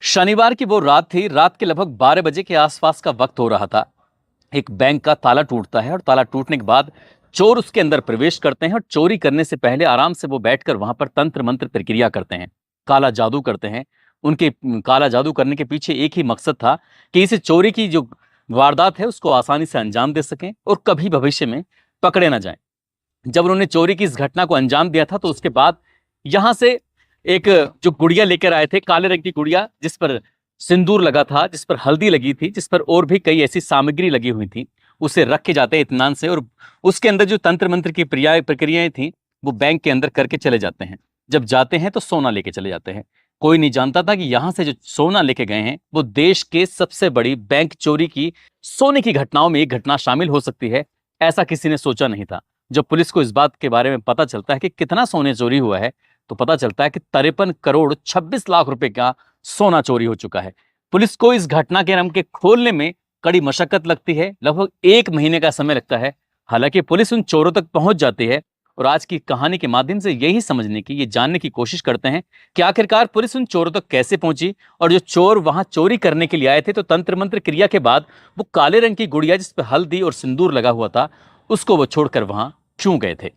शनिवार की वो रात थी। रात के लगभग 12 बजे के आसपास का वक्त हो रहा था। एक बैंक का ताला टूटता है और ताला टूटने के बाद चोर उसके अंदर प्रवेश करते हैं और चोरी करने से पहले आराम से वो बैठकर वहां पर तंत्र मंत्र प्रक्रिया करते हैं, काला जादू करते हैं। उनके काला जादू करने के पीछे एक ही मकसद था कि इस चोरी की जो वारदात है उसको आसानी से अंजाम दे सकें और कभी भविष्य में पकड़े ना जाएं। जब उन्होंने चोरी की इस घटना को अंजाम दिया था तो उसके बाद यहां से एक जो गुड़िया लेकर आए थे, काले रंग की गुड़िया जिस पर सिंदूर लगा था, जिस पर हल्दी लगी थी, जिस पर और भी कई ऐसी सामग्री लगी हुई थी, उसे रख के जाते हैं इत्मीनान से। और उसके अंदर जो तंत्र मंत्र की प्रक्रियाएं थी वो बैंक के अंदर करके चले जाते हैं। जब जाते हैं तो सोना लेके चले जाते हैं। कोई नहीं जानता था कि यहां से जो सोना लेके गए हैं वो देश के सबसे बड़ी बैंक चोरी की सोने की घटनाओं में एक घटना शामिल हो सकती है, ऐसा किसी ने सोचा नहीं था। जब पुलिस को इस बात के बारे में पता चलता है कि कितना सोने चोरी हुआ है तो पता चलता है कि 53 करोड़ 26 लाख रुपए का सोना चोरी हो चुका है। पुलिस को इस घटना के रम के खोलने में कड़ी मशक्कत लगती है, लगभग 1 महीने का समय लगता है। हालांकि पुलिस उन चोरों तक पहुंच जाती है और आज की कहानी के माध्यम से यही समझने की, ये जानने की कोशिश करते हैं कि आखिरकार पुलिस उन चोरों तक कैसे पहुंची और जो चोर वहां चोरी करने के लिए आए थे तो तंत्र मंत्र क्रिया के बाद वो काले रंग की गुड़िया जिस पर हल्दी और सिंदूर लगा हुआ था उसको वो छोड़कर वहां क्यों गए थे।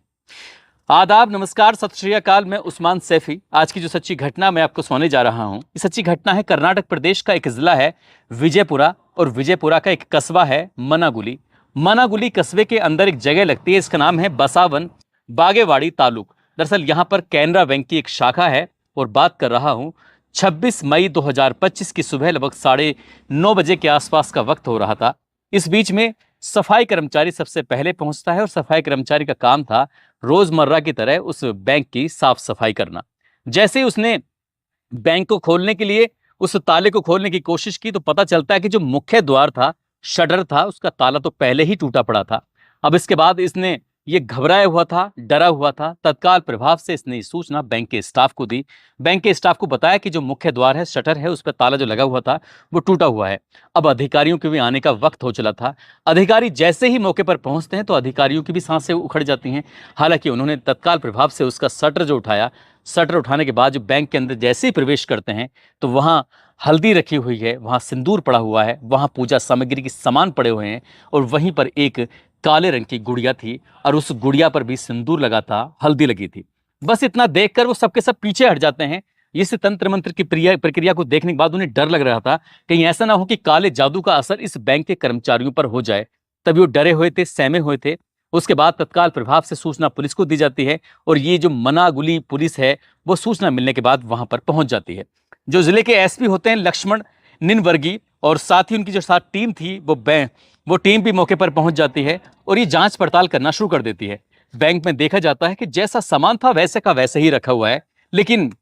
आदाब, नमस्कार, सत श्री अकाल। मैं उस्मान सैफी। आज की जो सच्ची घटना मैं आपको सुनाने जा रहा हूं, ये सच्ची घटना है कर्नाटक प्रदेश का एक जिला है विजयपुरा, और विजयपुरा का एक कस्बा है मनागुली। मनागुली कस्बे के अंदर एक जगह लगती है, इसका नाम है बसावन बागेवाड़ी तालुक। दरअसल यहाँ पर कैनरा बैंक की एक शाखा है और बात कर रहा हूँ 26 मई 2025 की सुबह लगभग 9:30 बजे के आसपास का वक्त हो रहा था। इस बीच में सफाई कर्मचारी सबसे पहले पहुंचता है और सफाई कर्मचारी का काम था रोजमर्रा की तरह उस बैंक की साफ सफाई करना। जैसे ही उसने बैंक को खोलने के लिए उस ताले को खोलने की कोशिश की तो पता चलता है कि जो मुख्य द्वार था, शटर था, उसका ताला तो पहले ही टूटा पड़ा था। अब इसके बाद इसने ये घबराया हुआ था, डरा हुआ था। तत्काल प्रभाव से इसने ये सूचना बैंक के स्टाफ को दी। बैंक के स्टाफ को बताया कि जो मुख्य द्वार है, शटर है, उस पर ताला जो लगा हुआ था वो टूटा हुआ है। अब अधिकारियों के भी आने का वक्त हो चला था। अधिकारी जैसे ही मौके पर पहुंचते हैं तो अधिकारियों की भी सांसें उखड़ जाती हैं। हालांकि उन्होंने तत्काल प्रभाव से उसका शटर जो उठाया, शटर उठाने के बाद जो बैंक के अंदर जैसे ही प्रवेश करते हैं तो वहाँ हल्दी रखी हुई है, वहाँ सिंदूर पड़ा हुआ है, वहाँ पूजा सामग्री के सामान पड़े हुए हैं और वहीं पर एक काले रंग की गुड़िया थी और उस गुड़िया पर भी सिंदूर लगा था, हल्दी लगी थी। बस इतना देखकर वो सबके सब पीछे हट जाते हैं। इस तंत्र मंत्र की प्रक्रिया को देखने के बाद उन्हें डर लग रहा था कहीं ऐसा ना हो कि काले जादू का असर इस बैंक के कर्मचारियों पर हो जाए। तभी वो डरे हुए थे, सहमे हुए थे। उसके बाद तत्काल प्रभाव से सूचना पुलिस को दी जाती है और ये जो मनागुली पुलिस है वो सूचना मिलने के बाद वहां पर पहुंच जाती है। जो जिले के एसपी होते हैं लक्ष्मण निनवर्गी और साथ ही उनकी जो साथ टीम थी वो टीम भी मौके पर पहुंच जाती है और ये जांच पड़ताल करना शुरू कर देती है। बैंक में देखा जाता है कि जैसा सामान था वैसे का वैसे ही रखा हुआ है, लेकिन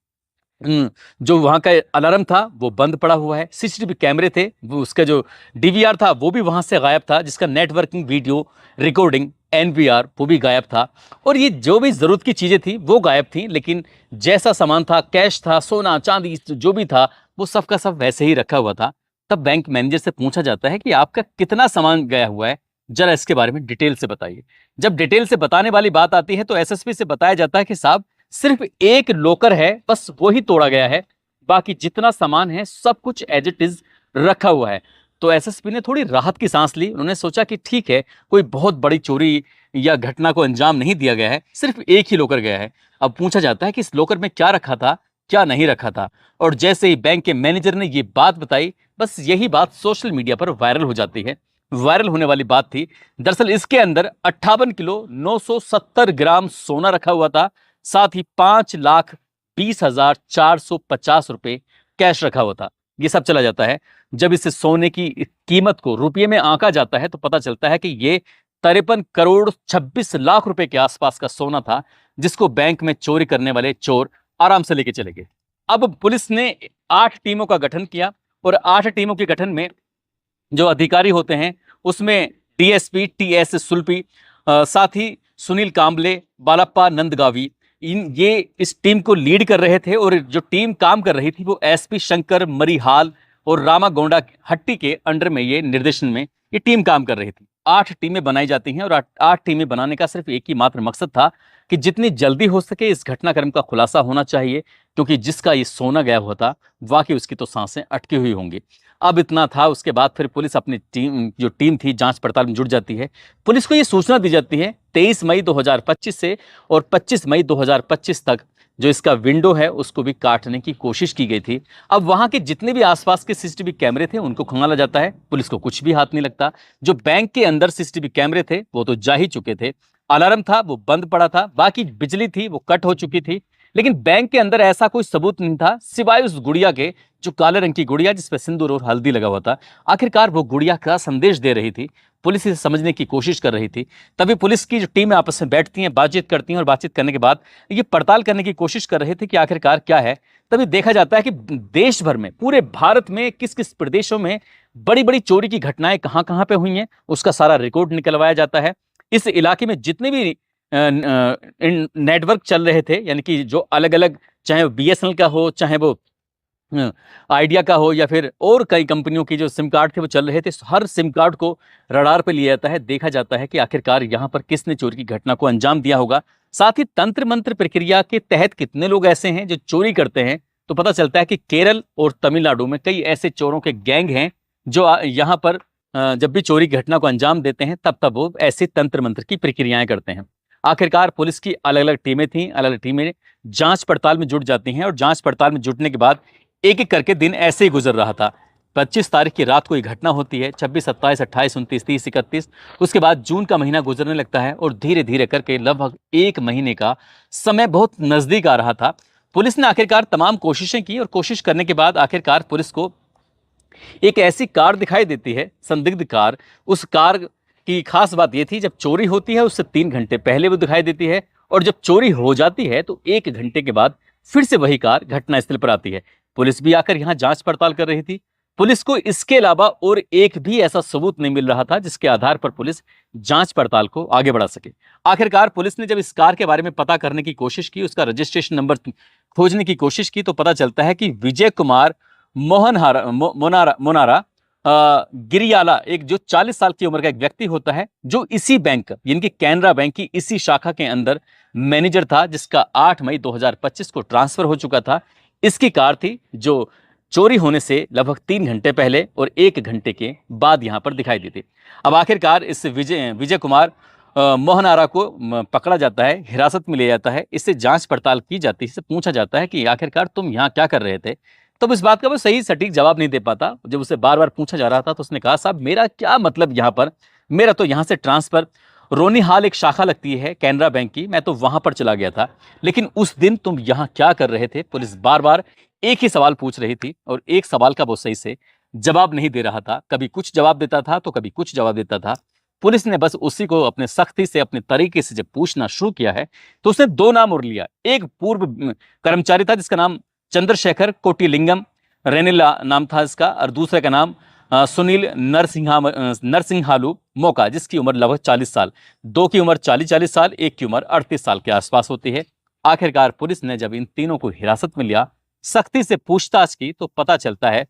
जो वहां का अलार्म था वो बंद पड़ा हुआ है। सीसीटीवी कैमरे थे, वो उसका जो डीवीआर था वो भी वहां से गायब था, जिसका नेटवर्किंग वीडियो रिकॉर्डिंग एनवीआर वो भी गायब था। और ये जो भी जरूरत की चीजें थी वो गायब थी, लेकिन जैसा सामान था, कैश था, सोना चांदी जो भी था वो सब का सब वैसे ही रखा हुआ था। तब बैंक मैनेजर से पूछा जाता है कि आपका कितना सामान गया हुआ है, जरा इसके बारे में डिटेल से बताइए। जब डिटेल से बताने वाली बात आती है तो एसएसपी से बताया जाता है कि साहब सिर्फ एक लॉकर है, बस वो ही तोड़ा गया है, बाकी जितना सामान है सब कुछ एज इट इज रखा हुआ है। तो एसएसपी ने थोड़ी राहत की सांस ली। उन्होंने सोचा कि ठीक है, कोई बहुत बड़ी चोरी या घटना को अंजाम नहीं दिया गया है, सिर्फ एक ही लॉकर गया है। अब पूछा जाता है कि इस लॉकर में क्या रखा था, क्या नहीं रखा था। और जैसे ही बैंक के मैनेजर ने ये बात बताई, बस यही बात सोशल मीडिया पर वायरल हो जाती है। वायरल होने वाली बात थी, दरअसल इसके अंदर 58 किलो 970 ग्राम सोना रखा हुआ था, साथ ही 5,20,450 रुपए कैश रखा हुआ था। ये सब चला जाता है। जब इस सोने की कीमत को रुपये में आंका जाता है तो पता चलता है कि ये 53 करोड़ 26 लाख रुपए के आसपास का सोना था, जिसको बैंक में चोरी करने वाले चोर आराम से लेके चले गए। अब पुलिस ने 8 टीमों का गठन किया और 8 टीमों के गठन में जो अधिकारी होते हैं उसमें डीएसपी टीएस सुल्पी, साथ ही सुनील कांबले, बालाप्पा नंदगावी, ये इस टीम को लीड कर रहे थे। और जो टीम काम कर रही थी वो एसपी शंकर मरिहाल और रामा गोंडा हट्टी के अंडर में ये निर्देशन में ये टीम काम कर रही थी। 8 टीमें बनाई जाती हैं और 8 टीमें बनाने का सिर्फ एक ही मात्र मकसद था कि जितनी जल्दी हो सके इस घटनाक्रम का खुलासा होना चाहिए, क्योंकि जिसका ये सोना गया हुआ था वाकई उसकी तो सांसें अटकी हुई होंगी। अब इतना था, उसके बाद फिर पुलिस अपनी टीम थी जांच पड़ताल में जुट जाती है। पुलिस को ये सूचना दी जाती है 23 मई 2025 से, और 25 मई 2025 तक जो इसका विंडो है उसको भी काटने की कोशिश की गई थी। अब वहां के जितने भी आसपास के सीसीटीवी कैमरे थे उनको खंगाला जाता है, पुलिस को कुछ भी हाथ नहीं लगता। जो बैंक के अंदर सीसीटीवी कैमरे थे वो तो जा ही चुके थे, अलार्म था वो बंद पड़ा था, बाकी बिजली थी वो कट हो चुकी थी, लेकिन बैंक के अंदर ऐसा कोई सबूत नहीं था सिवाय उस गुड़िया के, जो काले रंग की गुड़िया जिसपे सिंदूर और हल्दी लगा हुआ था। आखिरकार वो गुड़िया क्या संदेश दे रही थी, पुलिस इसे समझने की कोशिश कर रही थी। तभी पुलिस की जो टीम आपस में बैठती हैं, बातचीत करती हैं, और बातचीत करने के बाद ये पड़ताल करने की कोशिश कर रहे थे कि आखिरकार क्या है। तभी देखा जाता है कि देश भर में, पूरे भारत में किस किस प्रदेशों में बड़ी बड़ी चोरी की घटनाएं कहां कहां पे हुई हैं उसका सारा रिकॉर्ड निकलवाया जाता है। इस इलाके में जितने भी नेटवर्क चल रहे थे, यानी कि जो अलग अलग, चाहे वो बीएसएनएल का हो, चाहे वो आइडिया का हो, या फिर और कई कंपनियों की जो सिम कार्ड थे वो चल रहे थे, हर सिम कार्ड को रडार पे लिया जाता है, देखा जाता है कि आखिरकार यहाँ पर किसने चोरी की घटना को अंजाम दिया होगा। साथ ही तंत्र मंत्र प्रक्रिया के तहत कितने लोग ऐसे हैं जो चोरी करते हैं, तो पता चलता है कि केरल और तमिलनाडु में कई ऐसे चोरों के गैंग हैं जो यहाँ पर जब भी चोरी की घटना को अंजाम देते हैं तब तब वो ऐसे तंत्र मंत्र की प्रक्रियाएं करते हैं। आखिरकार पुलिस की अलग अलग टीमें थीं, अलग अलग टीमें जांच पड़ताल में जुट जाती हैं, और जांच पड़ताल में जुटने के बाद एक एक करके दिन ऐसे ही गुजर रहा था। 25 तारीख की रात को ये घटना होती है, 26, 27, 28, 29, 30, 31, उसके बाद जून का महीना गुजरने लगता है, और धीरे धीरे करके लगभग 1 महीने का समय बहुत नजदीक आ रहा था। पुलिस ने आखिरकार तमाम कोशिशें की, और कोशिश करने के बाद आखिरकार पुलिस को एक ऐसी कार दिखाई देती है, संदिग्ध कार। उस कार की खास बात यह थी, जब चोरी होती है उससे 3 घंटे पहले वो दिखाई देती है, और जब चोरी हो जाती है तो 1 घंटे के बाद फिर से वही कार घटनास्थल पर आती है। पुलिस भी आकर यहां जांच पड़ताल कर रही थी। पुलिस को इसके अलावा और एक भी ऐसा सबूत नहीं मिल रहा था जिसके आधार पर पुलिस जांच पड़ताल को आगे बढ़ा सके। आखिरकार पुलिस ने जब इस कार के बारे में पता करने की कोशिश की, उसका रजिस्ट्रेशन नंबर खोजने की कोशिश की, तो पता चलता है कि विजय कुमार मोनारा गिरियाला, एक जो 40 साल की उम्र का एक व्यक्ति होता है, जो इसी बैंक यानी कि कैनरा बैंक की इसी शाखा के अंदर मैनेजर था, जिसका 8 मई 2025 को ट्रांसफर हो चुका था। इसकी कार थी जो चोरी होने से लगभग 3 घंटे पहले और 1 घंटे के बाद यहां पर दिखाई दी थी। अब आखिरकार इस विजय कुमार मोहनारा को पकड़ा जाता है, हिरासत में लिया जाता है, इससे जांच पड़ताल की जाती है, इससे पूछा जाता है कि आखिरकार तुम यहाँ क्या कर रहे थे। तब इस बात का वो सही सटीक जवाब नहीं दे पाता। जब उसे बार बार पूछा जा रहा था तो उसने कहा, साहब मेरा क्या मतलब यहाँ पर, मेरा तो यहाँ से ट्रांसफर रोनी हाल एक शाखा लगती है कैनरा बैंक की, मैं तो वहां पर चला गया था, लेकिन उस दिन तुम यहाँ क्या कर रहे थे। पुलिस बार बार एक ही सवाल पूछ रही थी, और एक सवाल का वो सही से जवाब नहीं दे रहा था। कभी कुछ जवाब देता था तो कभी कुछ जवाब देता था। पुलिस ने बस उसी को अपने सख्ती से, अपने तरीके से जब पूछना शुरू किया है, तो उसने 2 नाम और लिया। एक पूर्व कर्मचारी था जिसका नाम चंद्रशेखर कोटिलिंगम रेनिला नाम था इसका, और दूसरे का नाम सुनील नरसिंहालू मोका, जिसकी उम्र लगभग 40 साल, 2 की उम्र 40 साल, 1 की उम्र 38 साल के आसपास होती है। आखिरकार पुलिस ने जब इन तीनों को हिरासत में लिया, सख्ती से पूछताछ की, तो पता चलता है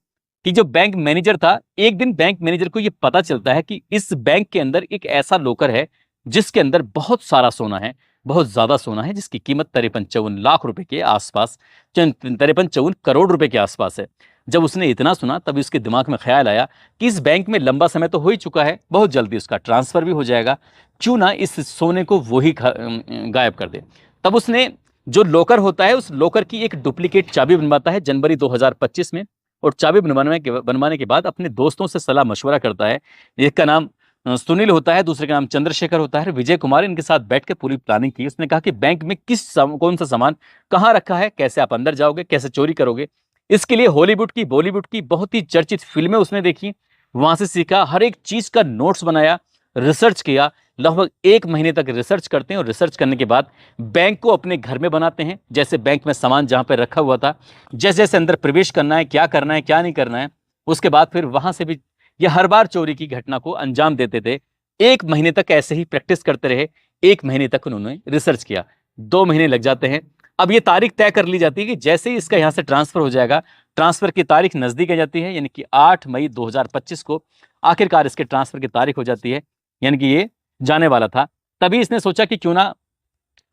कि जो बैंक मैनेजर था, एक दिन बैंक मैनेजर को यह पता चलता है कि इस बैंक के अंदर एक ऐसा लोकर है जिसके अंदर बहुत सारा सोना है, बहुत ज्यादा सोना है, जिसकी कीमत 53-54 लाख रुपए के आसपास, 53-54 करोड़ रुपए के आसपास है। जब उसने इतना सुना तब उसके दिमाग में ख्याल आया कि इस बैंक में लंबा समय तो हो ही चुका है, बहुत जल्दी उसका ट्रांसफर भी हो जाएगा, क्यों ना इस सोने को वो ही गायब कर दे। तब उसने जो लोकर होता है उस लोकर की एक डुप्लीकेट चाबी बनवाता है जनवरी 2025 में, और चाबी बनवाने के बाद अपने दोस्तों से सलाह मशवरा करता है। एक का नाम सुनील होता है, दूसरे का नाम चंद्रशेखर होता है, विजय कुमार, इनके साथ बैठ के पूरी प्लानिंग की। उसने कहा कि बैंक में कौन सा सामान कहाँ रखा है, कैसे आप अंदर जाओगे, कैसे चोरी करोगे। इसके लिए हॉलीवुड की, बॉलीवुड की बहुत ही चर्चित फिल्में उसने देखी, वहां से सीखा, हर एक चीज का नोट्स बनाया, रिसर्च किया। लगभग 1 महीने तक रिसर्च करते हैं, और रिसर्च करने के बाद बैंक को अपने घर में बनाते हैं, जैसे बैंक में सामान जहां पर रखा हुआ था, जैसे जैसे अंदर प्रवेश करना है, क्या करना है, क्या नहीं करना है। उसके बाद फिर वहां से भी ये हर बार चोरी की घटना को अंजाम देते थे। 1 महीने तक ऐसे ही प्रैक्टिस करते रहे, 1 महीने तक उन्होंने रिसर्च किया, 2 महीने लग जाते हैं। अब ये तारीख तय कर ली जाती है कि जैसे ही इसका यहाँ से ट्रांसफर हो जाएगा, ट्रांसफर की तारीख नजदीक आ जाती है, यानी कि 8 मई 2025 को आखिरकार इसके ट्रांसफर की तारीख हो जाती है, यानी कि ये जाने वाला था। तभी इसने सोचा कि क्यों ना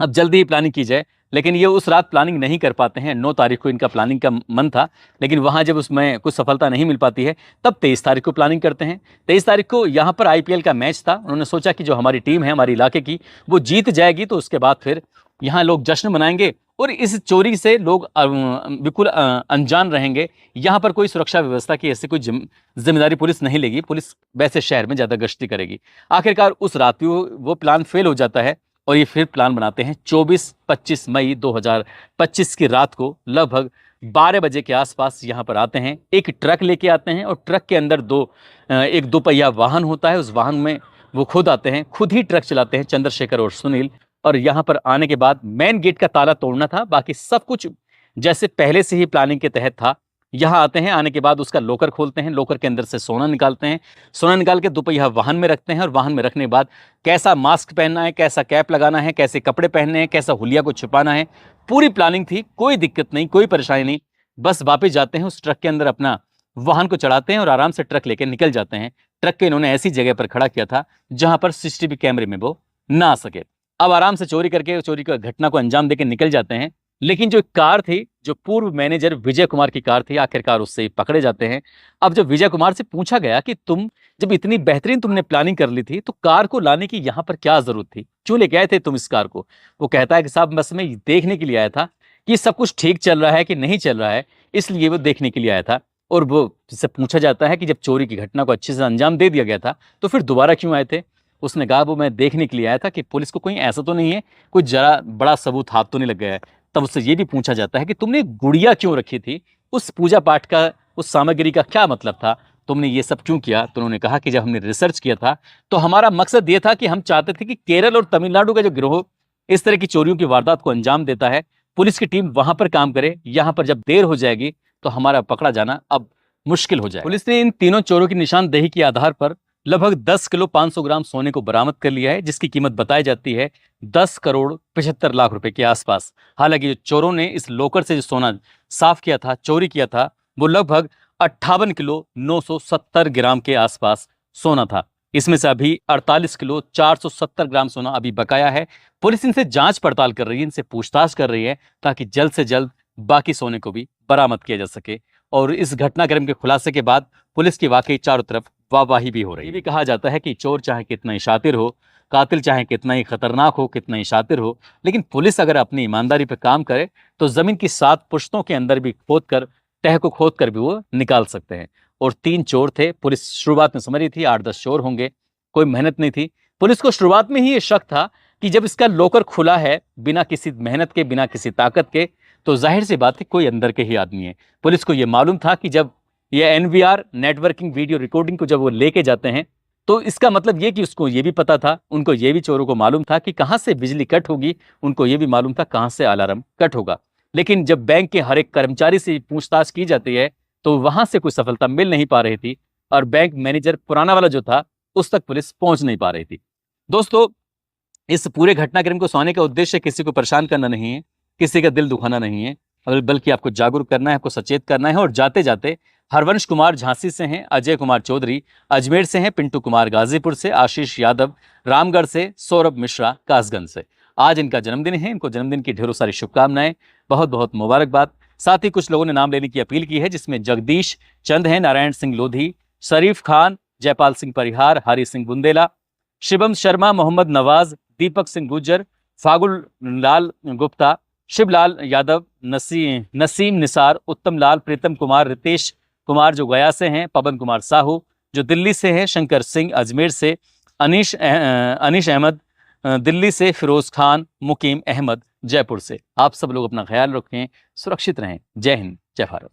अब जल्दी ही प्लानिंग की जाए, लेकिन ये उस रात प्लानिंग नहीं कर पाते हैं। 9 तारीख को इनका प्लानिंग का मन था, लेकिन वहाँ जब उसमें कुछ सफलता नहीं मिल पाती है, तब 23 तारीख को प्लानिंग करते हैं। 23 तारीख को यहाँ पर IPL का मैच था। उन्होंने सोचा कि जो हमारी टीम है हमारे इलाके की, वो जीत जाएगी तो उसके बाद फिर यहाँ लोग जश्न मनाएंगे और इस चोरी से लोग बिल्कुल अनजान रहेंगे। यहाँ पर कोई सुरक्षा व्यवस्था की ऐसी कोई जिम्मेदारी पुलिस नहीं लेगी। पुलिस वैसे शहर में ज़्यादा गश्ती करेगी। आखिरकार उस रात भी वो प्लान फेल हो जाता है और ये फिर प्लान बनाते हैं। 24-25 मई 2025 की रात को लगभग 12 बजे के आसपास यहाँ पर आते हैं। एक ट्रक लेके आते हैं और ट्रक के अंदर एक 2 पहिया वाहन होता है। उस वाहन में वो खुद आते हैं, खुद ही ट्रक चलाते हैं, चंद्रशेखर और सुनील। और यहाँ पर आने के बाद मेन गेट का ताला तोड़ना था, बाकी सब कुछ जैसे पहले से ही प्लानिंग के तहत था। यहाँ आते हैं, आने के बाद उसका लॉकर खोलते हैं, लॉकर के अंदर से सोना निकालते हैं, सोना निकाल के 2 पहिया वाहन में रखते हैं और वाहन में रखने के बाद कैसा मास्क पहनना है, कैसा कैप लगाना है, कैसे कपड़े पहनने हैं, कैसा हुलिया को छुपाना है, पूरी प्लानिंग थी। कोई दिक्कत नहीं, कोई परेशानी नहीं। बस वापस जाते हैं, उस ट्रक के अंदर अपना वाहन को चढ़ाते हैं और आराम से ट्रक लेकर निकल जाते हैं। ट्रक को इन्होंने ऐसी जगह पर खड़ा किया था जहां पर CCTV कैमरे में वो ना आ सके। अब आराम से चोरी करके चोरी की घटना को अंजाम देकर निकल जाते हैं। लेकिन जो कार थी, जो पूर्व मैनेजर विजय कुमार की कार थी, आखिरकार उससे पकड़े जाते हैं। अब जब विजय कुमार से पूछा गया कि तुम जब इतनी बेहतरीन तुमने प्लानिंग कर ली थी, तो कार को लाने की यहाँ पर क्या जरूरत थी, क्यों लेके आए थे तुम इस कार को? वो कहता है कि साहब बस मैं देखने के लिए आया था कि सब कुछ ठीक चल रहा है कि नहीं चल रहा है, इसलिए वो देखने के लिए आया था। और वो जिससे पूछा जाता है कि जब चोरी की घटना को अच्छे से अंजाम दे दिया गया था, तो फिर दोबारा क्यों आए थे? उसने कहा वो मैं देखने के लिए आया था कि पुलिस को कोई ऐसा तो नहीं है, कोई जरा बड़ा सबूत हाथ तो नहीं लग गया है। तब उससे ये भी पूछा जाता है कि तुमने गुड़िया क्यों रखी थी, उस पूजा पाठ का, उस सामग्री का क्या मतलब था, तुमने ये सब क्यों किया? तो उन्होंने कहा कि जब हमने रिसर्च किया था तो हमारा मकसद ये था कि हम चाहते थे कि केरल और तमिलनाडु का जो गिरोह इस तरह की चोरियों की वारदात को अंजाम देता है, पुलिस की टीम वहां पर काम करे। यहाँ पर जब देर हो जाएगी तो हमारा पकड़ा जाना अब मुश्किल हो जाए। पुलिस ने इन तीनों चोरों की निशानदेही के आधार पर लगभग 10 किलो 500 ग्राम सोने को बरामद कर लिया है, जिसकी कीमत बताई जाती है 10 करोड़ 75 लाख रुपए के आसपास। हालांकि जो चोरों ने इस लोकर से जो सोना साफ किया था, चोरी किया था, वो लगभग 58 किलो 970 ग्राम के आसपास सोना था। इसमें से अभी 48 किलो 470 ग्राम सोना अभी बकाया है। पुलिस इनसे जांच पड़ताल कर रही है, इनसे पूछताछ कर रही है, ताकि जल्द से जल्द बाकी सोने को भी बरामद किया जा सके। और इस घटनाक्रम के खुलासे के बाद पुलिस की वाकई चारों तरफ वाहवाही भी हो रही है। ये भी कहा जाता है कि चोर चाहे कितना ही शातिर हो, कातिल चाहे कितना ही खतरनाक हो, कितना ही शातिर हो, लेकिन पुलिस अगर अपनी ईमानदारी पर काम करे तो जमीन की 7 पुश्तों के अंदर भी तह को खोद कर भी वो निकाल सकते हैं। और 3 चोर थे। पुलिस शुरुआत में समझ रही थी 8-10 चोर होंगे, कोई मेहनत नहीं थी। पुलिस को शुरुआत में ही ये शक था कि जब इसका लॉकर खुला है बिना किसी मेहनत के, बिना किसी ताकत के, तो जाहिर सी बात है कोई अंदर के ही आदमी है। पुलिस को ये मालूम था कि जब ये NVR नेटवर्किंग वीडियो रिकॉर्डिंग को जब वो लेके जाते हैं, तो इसका मतलब ये कि उसको ये भी पता था, उनको ये भी चोरों को मालूम था कि कहाँ से बिजली कट होगी, उनको ये भी मालूम था कहाँ से अलार्म कट होगा। लेकिन जब बैंक के हर एक कर्मचारी से पूछताछ की जाती है तो वहां से कोई सफलता मिल नहीं पा रही थी और बैंक मैनेजर पुराना वाला जो था उस तक पुलिस पहुंच नहीं पा रही थी। दोस्तों, इस पूरे घटनाक्रम को सुनाने का उद्देश्य किसी को परेशान करना नहीं है, किसी का दिल दुखाना नहीं है, बल्कि आपको जागरूक करना है, आपको सचेत करना है। और जाते जाते हरवंश कुमार झांसी से हैं, अजय कुमार चौधरी अजमेर से हैं, पिंटू कुमार गाजीपुर से, आशीष यादव रामगढ़ से, सौरभ मिश्रा कासगंज से। आज इनका जन्मदिन है, इनको जन्मदिन की ढेरों सारी शुभकामनाएं, बहुत बहुत मुबारकबाद। साथ ही कुछ लोगों ने नाम लेने की अपील की है, जिसमें जगदीश चंद हैं, नारायण सिंह लोधी, शरीफ खान, जयपाल सिंह परिहार, हरि सिंह बुंदेला, शिवम शर्मा, मोहम्मद नवाज, दीपक सिंह गुज्जर, फागुल लाल गुप्ता, शिवलाल यादव, नसीम निसार, उत्तम लाल, प्रीतम कुमार, रितेश कुमार जो गया से हैं, पवन कुमार साहू जो दिल्ली से हैं, शंकर सिंह अजमेर से, अनीश अहमद दिल्ली से, फिरोज खान, मुकीम अहमद जयपुर से। आप सब लोग अपना ख्याल रखें, सुरक्षित रहें। जय हिंद, जय भारत।